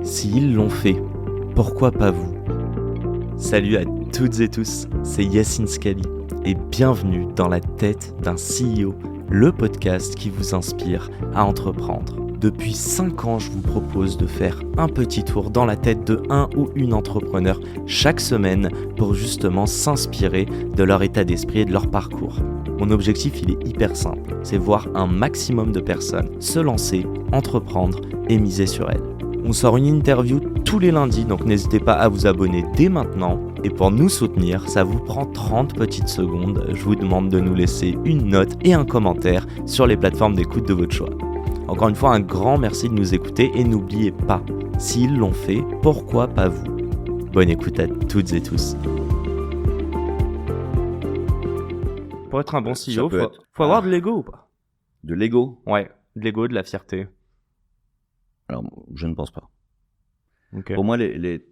S'ils l'ont fait, pourquoi pas vous? Salut à toutes et tous, c'est Yacine Scali et bienvenue dans la tête d'un CEO, le podcast qui vous inspire à entreprendre. Depuis 5 ans, je vous propose de faire un petit tour dans la tête de un ou une entrepreneur chaque semaine pour justement s'inspirer de leur état d'esprit et de leur parcours. Mon objectif, il est hyper simple, c'est voir un maximum de personnes se lancer, entreprendre et miser sur elles. On sort une interview tous les lundis, donc n'hésitez pas à vous abonner dès maintenant. Et pour nous soutenir, ça vous prend 30 petites secondes. Je vous demande de nous laisser une note et un commentaire sur les plateformes d'écoute de votre choix. Encore une fois, un grand merci de nous écouter et n'oubliez pas, s'ils l'ont fait, pourquoi pas vous? Bonne écoute à toutes et tous. Pour être un bon CEO, faut avoir de l'ego ou pas? De l'ego? Ouais, de l'ego, de la fierté. Alors, je ne pense pas. Okay. Pour moi, j'ai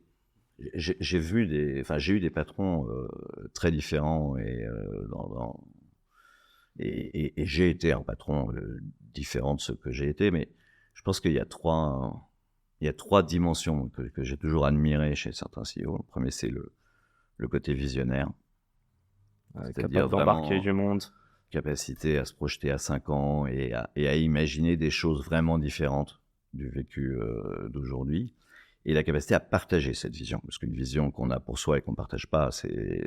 eu des patrons très différents et j'ai été un patron différent de ce que j'ai été, mais je pense qu'il y a trois dimensions que j'ai toujours admirées chez certains CEO. Le premier, c'est le côté visionnaire. C'est-à-dire d'embarquer du monde. Capacité à se projeter à 5 ans et à imaginer des choses vraiment différentes du vécu d'aujourd'hui, et la capacité à partager cette vision, parce qu'une vision qu'on a pour soi et qu'on ne partage pas, c'est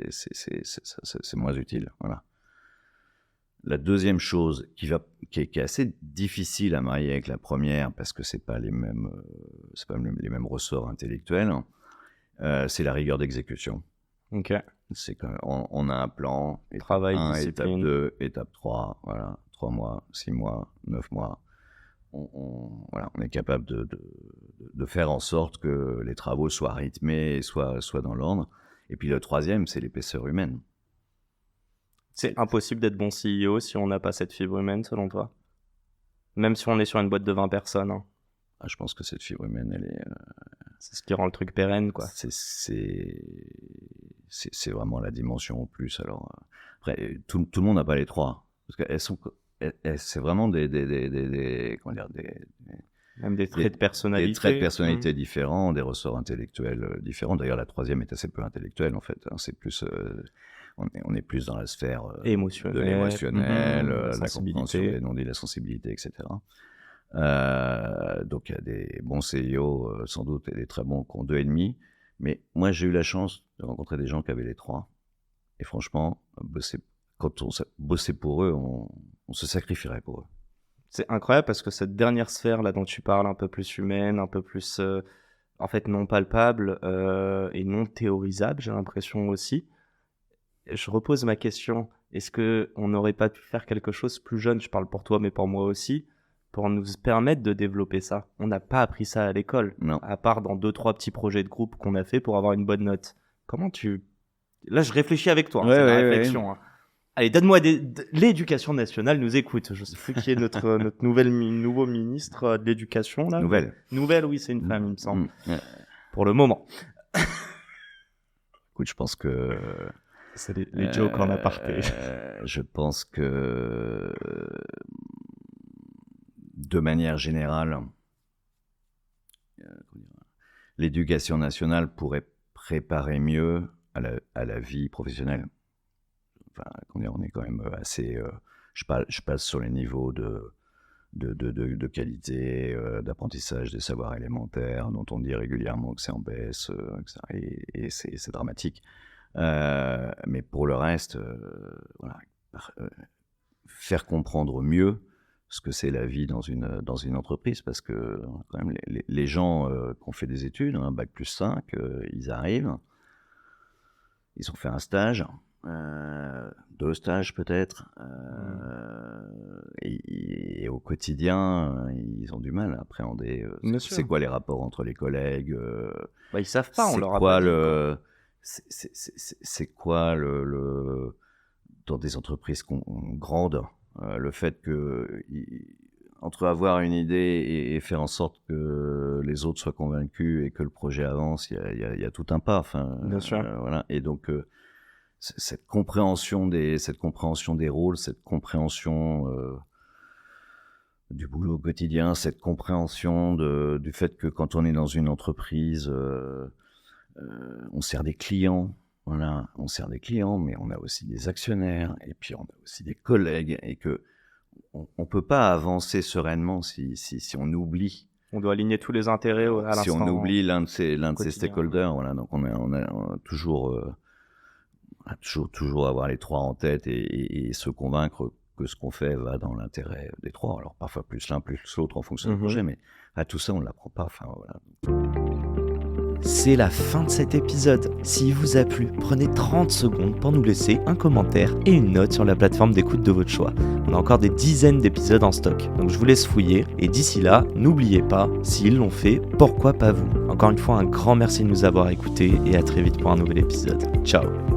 moins utile. Voilà. La deuxième chose qui est assez difficile à marier avec la première, parce que c'est pas les mêmes ressorts intellectuels, c'est la rigueur d'exécution. Ok. C'est qu'on a un plan, travail, étape 1, discipline. étape 2, étape 3, voilà, 3 mois, 6 mois, 9 mois. On est capable de faire en sorte que les travaux soient rythmés et soient dans l'ordre. Et puis le troisième, c'est l'épaisseur humaine. C'est impossible d'être bon CEO si on n'a pas cette fibre humaine, selon toi? Même si on est sur une boîte de 20 personnes. Hein. Ah, je pense que cette fibre humaine, elle est... C'est ce qui rend le truc pérenne, quoi. C'est vraiment la dimension en plus. Alors, après, tout le monde n'a pas les trois. Parce qu'elles sont... C'est vraiment même des traits de personnalité. Des traits de personnalité différents, des ressorts intellectuels différents. D'ailleurs, la troisième est assez peu intellectuelle, en fait. C'est plus... on est plus dans la sphère émotionnelle, de l'émotionnel, la compréhension des non-dits, la sensibilité, etc. Donc, il y a des bons CEO, sans doute, et des très bons qui ont 2,5. Mais moi, j'ai eu la chance de rencontrer des gens qui avaient les 3. Et franchement, quand on bossait pour eux, on se sacrifierait pour eux. C'est incroyable parce que cette dernière sphère là dont tu parles, un peu plus humaine, un peu plus en fait non palpable et non théorisable, j'ai l'impression aussi. Je repose ma question, est-ce qu'on n'aurait pas pu faire quelque chose plus jeune, je parle pour toi mais pour moi aussi, pour nous permettre de développer ça? On n'a pas appris ça à l'école, non. À part dans 2-3 petits projets de groupe qu'on a fait pour avoir une bonne note. Comment tu... Là je réfléchis avec toi, c'est la réflexion. Ouais. Hein. Allez, donne-moi l'éducation nationale nous écoute. Je sais plus qui est notre nouveau ministre de l'éducation là. Nouvelle, oui, c'est une femme, il me semble. Pour le moment. Écoute, je pense que c'est les jokes en aparté. Je pense que de manière générale, l'éducation nationale pourrait préparer mieux à la vie professionnelle. Enfin, on est quand même assez... je passe sur les niveaux de qualité, d'apprentissage des savoirs élémentaires, dont on dit régulièrement que c'est en baisse, et c'est dramatique. Mais pour le reste, faire comprendre mieux ce que c'est la vie dans une entreprise, parce que quand même, les gens qui ont fait des études, bac plus 5, ils arrivent, ils ont fait un stage... 2 stages peut-être, et au quotidien ils ont du mal à appréhender c'est quoi les rapports entre les collègues, ils savent pas, on leur a pas dit, c'est quoi le dans des entreprises grandes, le fait que entre avoir une idée et faire en sorte que les autres soient convaincus et que le projet avance, il y a tout un pas, voilà. Et donc cette compréhension des rôles, cette compréhension du boulot au quotidien, cette compréhension du fait que quand on est dans une entreprise, on sert des clients. Voilà, on sert des clients, mais on a aussi des actionnaires, et puis on a aussi des collègues, et que on peut pas avancer sereinement si on oublie. On doit aligner tous les intérêts à l'instant. Si on oublie l'un de ces quotidien. stakeholders, voilà. Donc on a toujours avoir les trois en tête et se convaincre que ce qu'on fait va dans l'intérêt des trois. Alors parfois plus l'un plus l'autre en fonction du projet, mais tout ça on ne l'apprend pas. Enfin voilà. C'est la fin de cet épisode. S'il vous a plu, prenez 30 secondes pour nous laisser un commentaire et une note sur la plateforme d'écoute de votre choix. On a encore des dizaines d'épisodes en stock, donc je vous laisse fouiller. Et d'ici là, n'oubliez pas, s'ils l'ont fait, pourquoi pas vous ? Encore une fois, un grand merci de nous avoir écoutés et à très vite pour un nouvel épisode. Ciao.